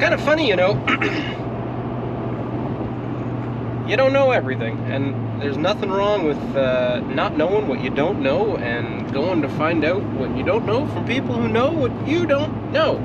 kind of funny, you know. You don't know everything, and there's nothing wrong with not knowing what you don't know and going to find out what you don't know from people who know what you don't know.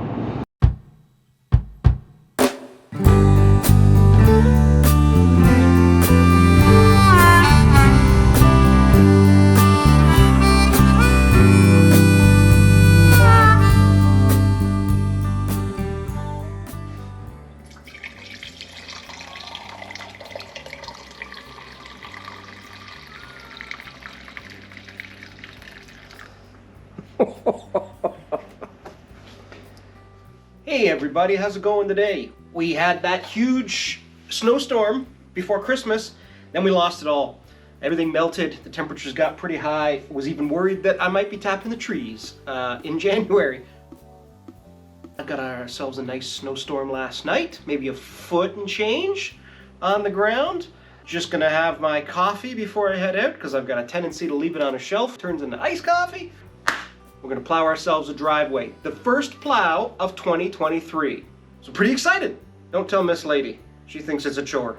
Hey everybody, how's it going today? We had that huge snowstorm before Christmas, then we lost it all. Everything melted, the temperatures got pretty high. I was even worried that I might be tapping the trees in January. I got ourselves a nice snowstorm last night, maybe a foot and change on the ground. Just gonna have my coffee before I head out because I've got a tendency to leave it on a shelf. It turns into iced coffee. We're gonna plow ourselves a driveway. The first plow of 2023. So pretty excited. Don't tell Miss Lady. She thinks it's a chore.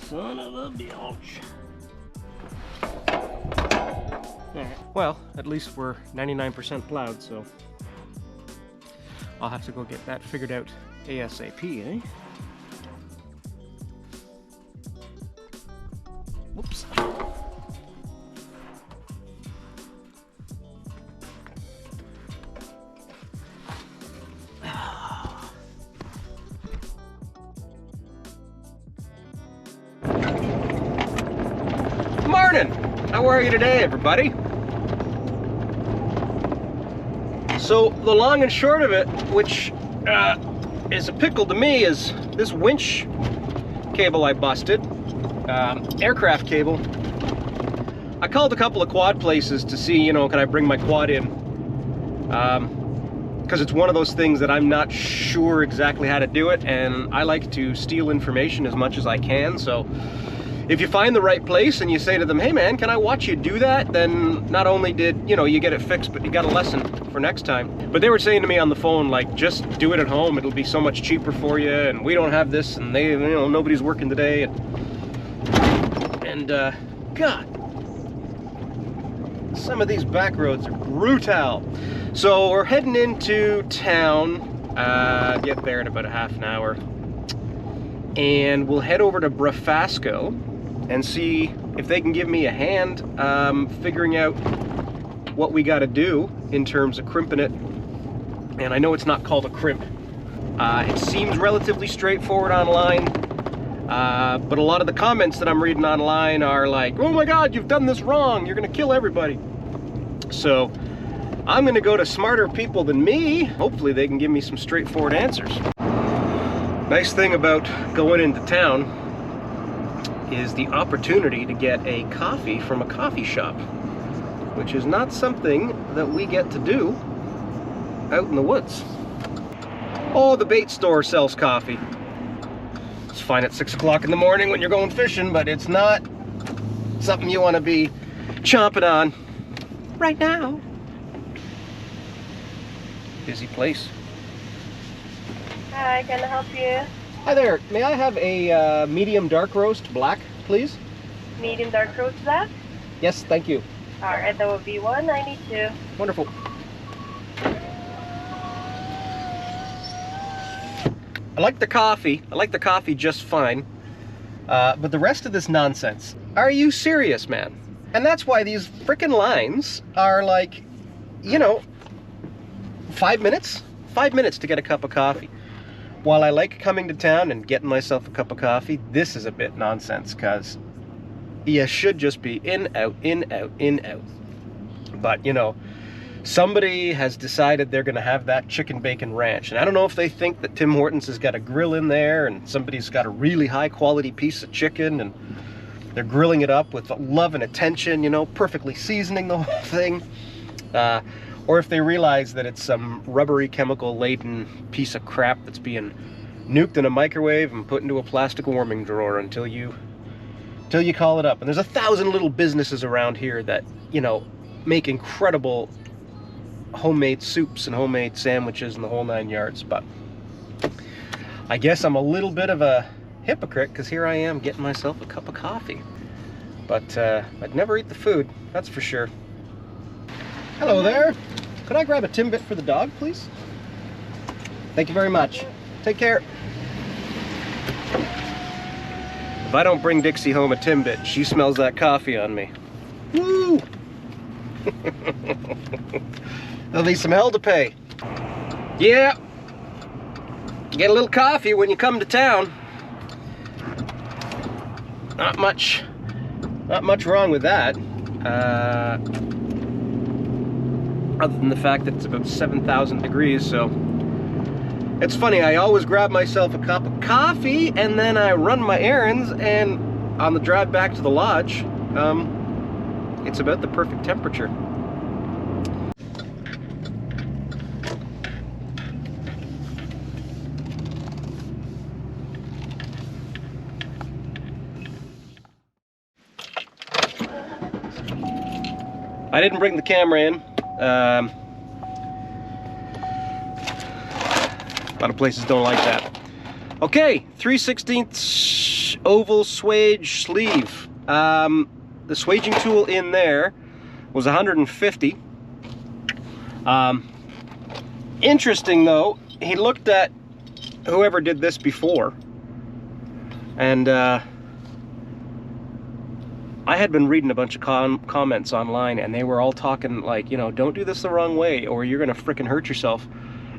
Son of a bitch. Well, at least we're 99% plowed, so I'll have to go get that figured out ASAP, eh? Whoops. Morning! How are you today, everybody? So, the long and short of it, which is a pickle to me, is this winch cable I busted, aircraft cable. I called a couple of quad places to see, you know, can I bring my quad in? Because it's one of those things that I'm not sure exactly how to do it, and I like to steal information as much as I can, so if you find the right place and you say to them, hey man, can I watch you do that? Then not only did, you know, you get it fixed, but you got a lesson for next time. But they were saying to me on the phone, like, just do it at home. It'll be so much cheaper for you. And we don't have this, and they, you know, nobody's working today. And God, some of these back roads are brutal. So we're heading into town, get there in about a half an hour. And we'll head over to Brafasco and see if they can give me a hand figuring out what we got to do in terms of crimping it. And I know it's not called a crimp. It seems relatively straightforward online, but a lot of the comments that I'm reading online are like, oh my god, you've done this wrong, you're gonna kill everybody. So I'm gonna go to smarter people than me. Hopefully they can give me some straightforward answers. Nice thing about going into town is the opportunity to get a coffee from a coffee shop, which is not something that we get to do out in the woods. Oh, the bait store sells coffee. It's fine at 6 o'clock in the morning when you're going fishing, but it's not something you want to be chomping on right now. Busy place. Hi, can I help you? Hi there, may I have a medium dark roast black, please? Medium dark roast black? Yes, thank you. Alright, that would be 192. Wonderful. I like the coffee. I like the coffee just fine. But the rest of this nonsense. Are you serious, man? And that's why these frickin' lines are like, you know, 5 minutes? 5 minutes to get a cup of coffee. While I like coming to town and getting myself a cup of coffee, this is a bit nonsense, because you should just be in, out, in, out, in, out. But, you know, somebody has decided they're going to have that chicken bacon ranch. And I don't know if they think that Tim Hortons has got a grill in there and somebody's got a really high quality piece of chicken and they're grilling it up with love and attention, you know, perfectly seasoning the whole thing. Or if they realize that it's some rubbery chemical laden piece of crap that's being nuked in a microwave and put into a plastic warming drawer until you call it up. And there's 1,000 little businesses around here that, you know, make incredible homemade soups and homemade sandwiches and the whole 9 yards. But I guess I'm a little bit of a hypocrite, because here I am getting myself a cup of coffee. But I'd never eat the food, that's for sure. Hello there. Could I grab a Timbit for the dog, please? Thank you very much. Take care. If I don't bring Dixie home a Timbit, she smells that coffee on me. Woo! There'll be some hell to pay. Yeah. Get a little coffee when you come to town. Not much wrong with that. Other than the fact that it's about 7,000 degrees, so it's funny, I always grab myself a cup of coffee and then I run my errands, and on the drive back to the lodge, it's about the perfect temperature. I didn't bring the camera in. A lot of places don't like that. Okay, 3/16 oval swage sleeve. The swaging tool in there was 150. Interesting though, he looked at whoever did this before, and I had been reading a bunch of comments online, and they were all talking like, you know, don't do this the wrong way or you're gonna frickin' hurt yourself.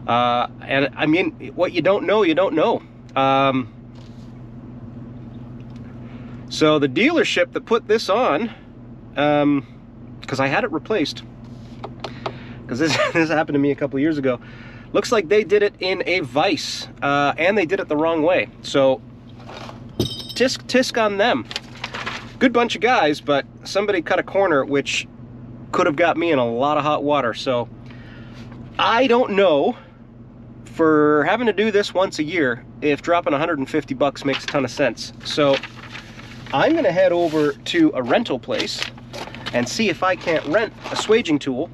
And I mean, what you don't know, you don't know. So the dealership that put this on, because I had it replaced, because this happened to me a couple years ago, looks like they did it in a vise, and they did it the wrong way. So tisk on them. Good bunch of guys, but somebody cut a corner which could have got me in a lot of hot water. So I don't know, for having to do this once a year, if dropping 150 bucks makes a ton of sense. So I'm gonna head over to a rental place and see if I can't rent a swaging tool.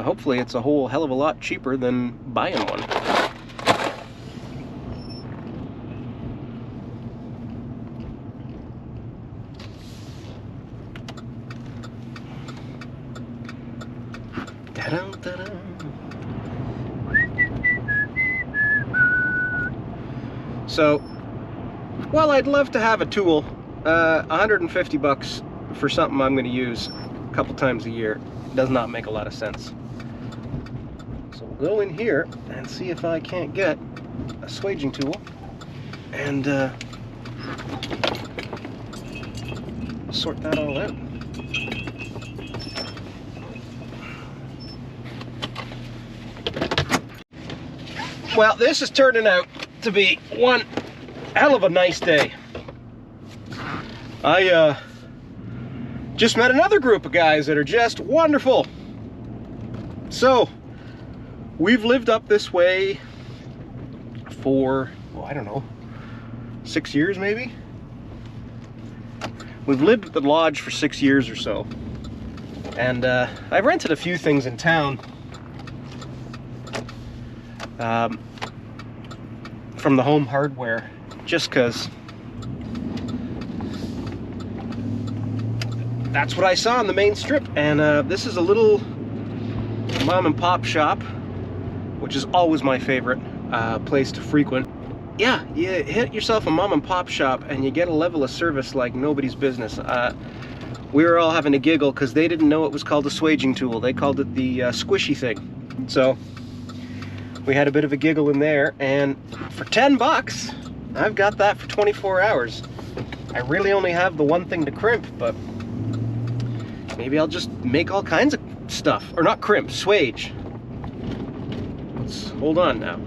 Hopefully it's a whole hell of a lot cheaper than buying one. So, while I'd love to have a tool, 150 bucks for something I'm going to use a couple times a year does not make a lot of sense. So we'll go in here and see if I can't get a swaging tool and sort that all out. Well, this is turning out to be one hell of a nice day. I just met another group of guys that are just wonderful. So, we've lived up this way for, well, I don't know, 6 years maybe? We've lived at the lodge for 6 years or so. And I've rented a few things in town. From the home hardware just because that's what I saw on the main strip. And this is a little mom and pop shop, which is always my favorite place to frequent. Yeah, you hit yourself a mom and pop shop and you get a level of service like nobody's business. We were all having a giggle because they didn't know it was called a swaging tool. They called it the squishy thing. So we had a bit of a giggle in there, and for 10 bucks, I've got that for 24 hours. I really only have the one thing to crimp, but maybe I'll just make all kinds of stuff. Or not crimp, swage. Let's hold on now.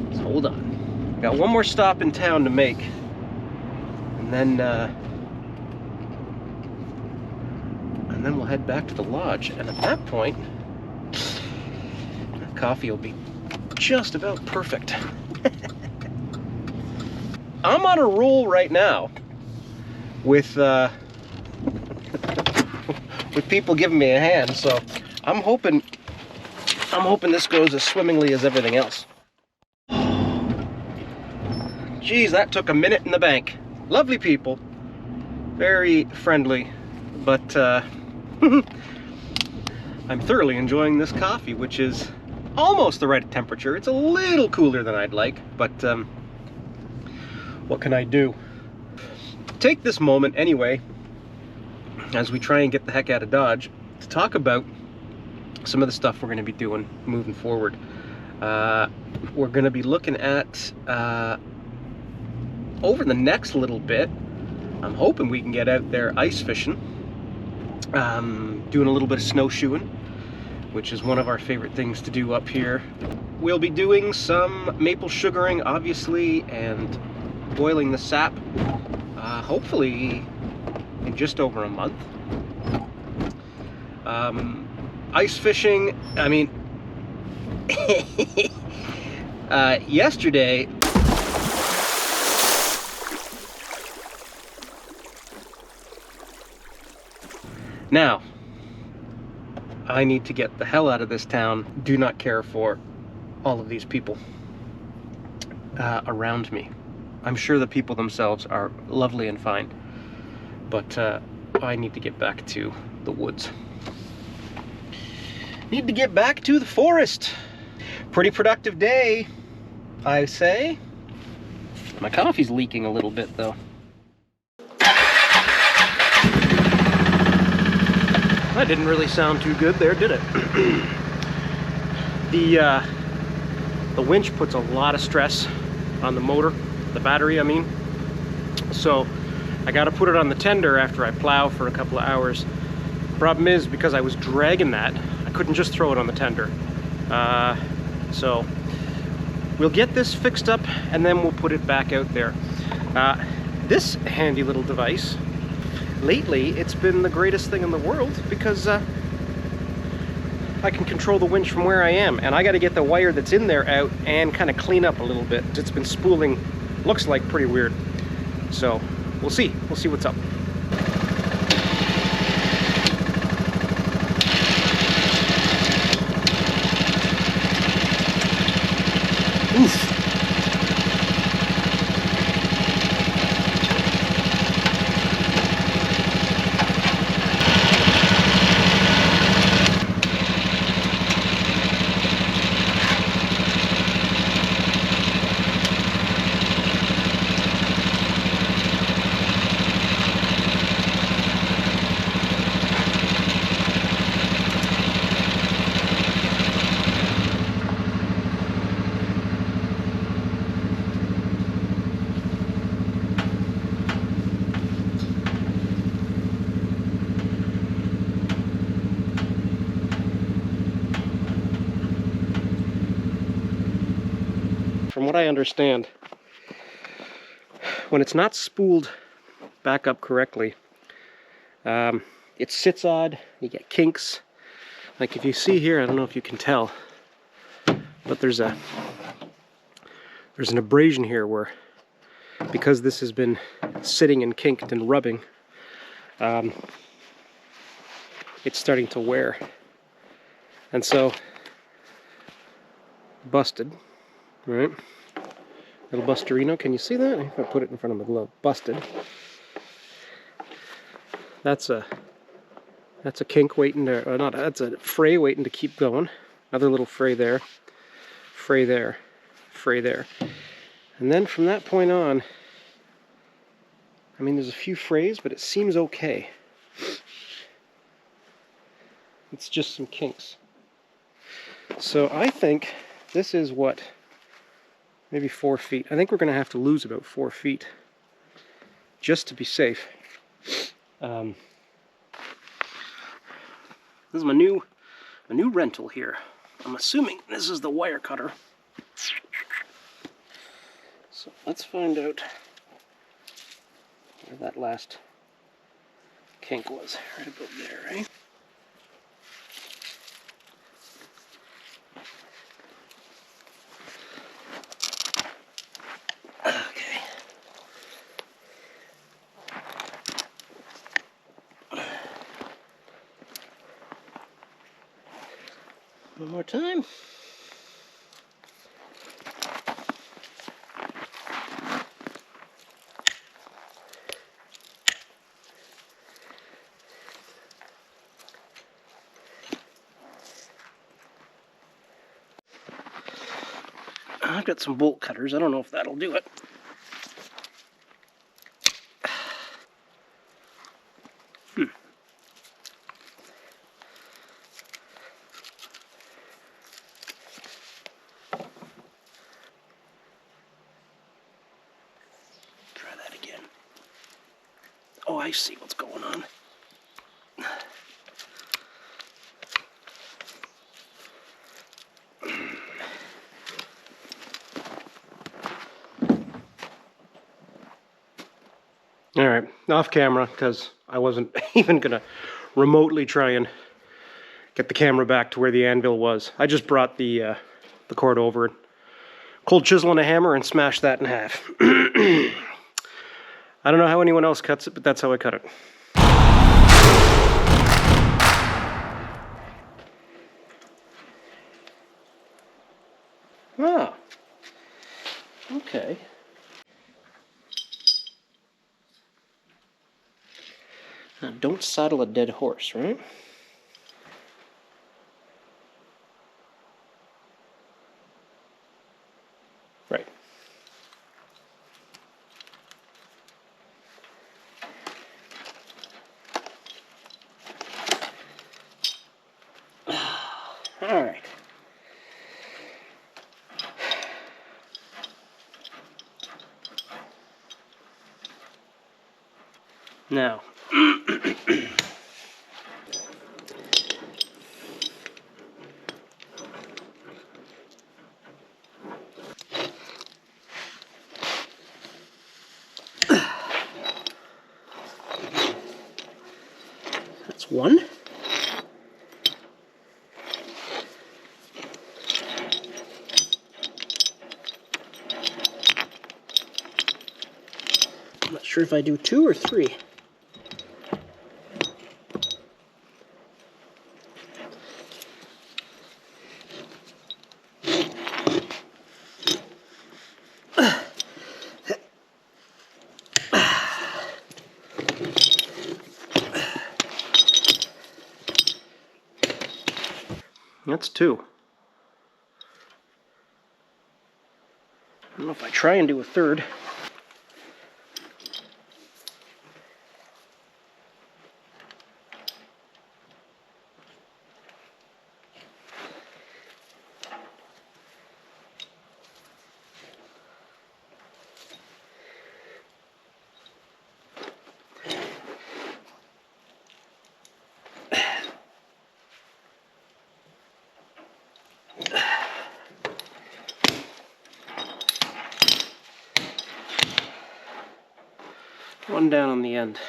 Let's hold on. Got one more stop in town to make, and then we'll head back to the lodge. And at that point, coffee will be just about perfect. I'm on a roll right now with with people giving me a hand, so I'm hoping this goes as swimmingly as everything else. Geez, that took a minute in the bank. Lovely people, very friendly, but I'm thoroughly enjoying this coffee, which is almost the right temperature. It's a little cooler than I'd like, but what can I do? Take this moment anyway, as we try and get the heck out of Dodge, to talk about some of the stuff we're going to be doing moving forward. We're going to be looking at, over the next little bit, I'm hoping we can get out there ice fishing, doing a little bit of snowshoeing, which is one of our favorite things to do up here. We'll be doing some maple sugaring, obviously, and boiling the sap, hopefully in just over a month. Ice fishing, I mean, yesterday, now, I need to get the hell out of this town. Do not care for all of these people around me. I'm sure the people themselves are lovely and fine, but I need to get back to the woods. Need to get back to the forest. Pretty productive day, I say. My coffee's leaking a little bit though. That didn't really sound too good there, did it? The winch puts a lot of stress on the motor, the battery I mean. So I gotta put it on the tender after I plow for a couple of hours. Problem is, because I was dragging that, I couldn't just throw it on the tender. So we'll get this fixed up and then we'll put it back out there. This handy little device, lately it's been the greatest thing in the world because I can control the winch from where I am, and I got to get the wire that's in there out and kind of clean up a little bit. It's been spooling, looks like pretty weird. So we'll see what's up. Oof. From what I understand, when it's not spooled back up correctly, it sits odd, you get kinks. Like if you see here, I don't know if you can tell, but there's an abrasion here where, because this has been sitting and kinked and rubbing, it's starting to wear. And so, busted. Right? Little Busterino, can you see that? If I put it in front of my glove, busted. That's a kink waiting to, or not, that's a fray waiting to keep going. Another little fray there, fray there, fray there. And then from that point on, I mean, there's a few frays, but it seems okay. It's just some kinks. So I think this is what, maybe 4 feet. I think we're going to have to lose about 4 feet just to be safe. This is my new rental here. I'm assuming this is the wire cutter. So let's find out where that last kink was. Right about there, right? Okay. One more time. I've got some bolt cutters. I don't know if that'll do it. Try that again. Oh, I see what's going on. All right, off camera, because I wasn't even gonna remotely try and get the camera back to where the anvil was. I just brought the cord over, cold chisel and a hammer, and smashed that in half. I don't know how anyone else cuts it, but that's how I cut it. Ah, okay. Now, don't saddle a dead horse, right? Right. All right. Now, that's one. I'm not sure if I do 2 or 3. That's 2. I don't know if I try and do a 3rd. One down on the end.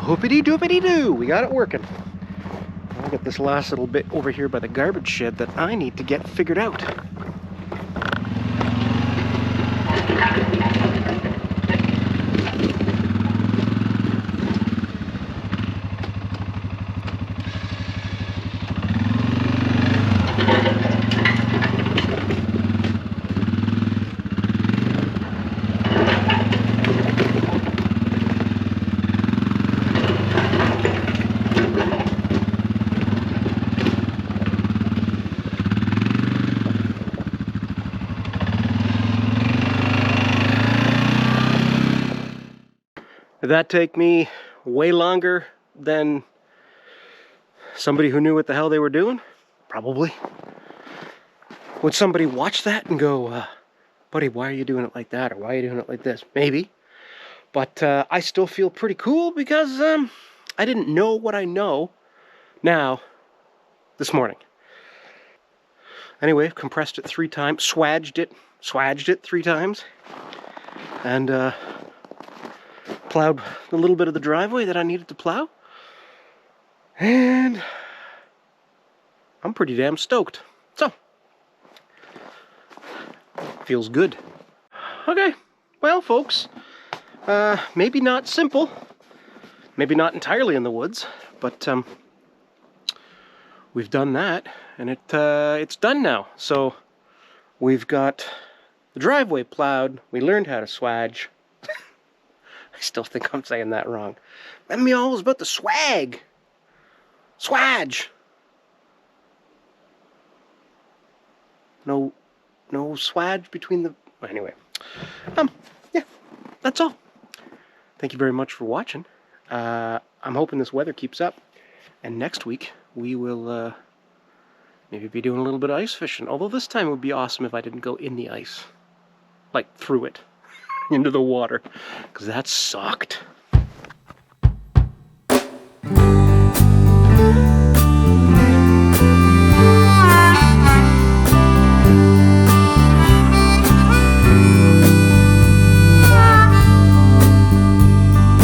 whoopity-doopity-doo. We got it working. I'll get this last little bit over here by the garbage shed that I need to get figured out. Did that take me way longer than somebody who knew what the hell they were doing? Probably. Would somebody watch that and go, buddy, why are you doing it like that? Or why are you doing it like this? Maybe. But I still feel pretty cool because I didn't know what I know now this morning. Anyway, compressed it 3 times, swaged it 3 times, and plowed a little bit of the driveway that I needed to plow. And I'm pretty damn stoked. So, feels good. Okay, well folks, maybe not simple, maybe not entirely in the woods, but we've done that, and it's done now. So we've got the driveway plowed, we learned how to swage. I still think I'm saying that wrong. Lemme all is about the swag. Swage. No swage between the... Anyway. Yeah, that's all. Thank you very much for watching. I'm hoping this weather keeps up. And next week, we will maybe be doing a little bit of ice fishing. Although this time it would be awesome if I didn't go in the ice. Like, through it. Into the water. Because that sucked.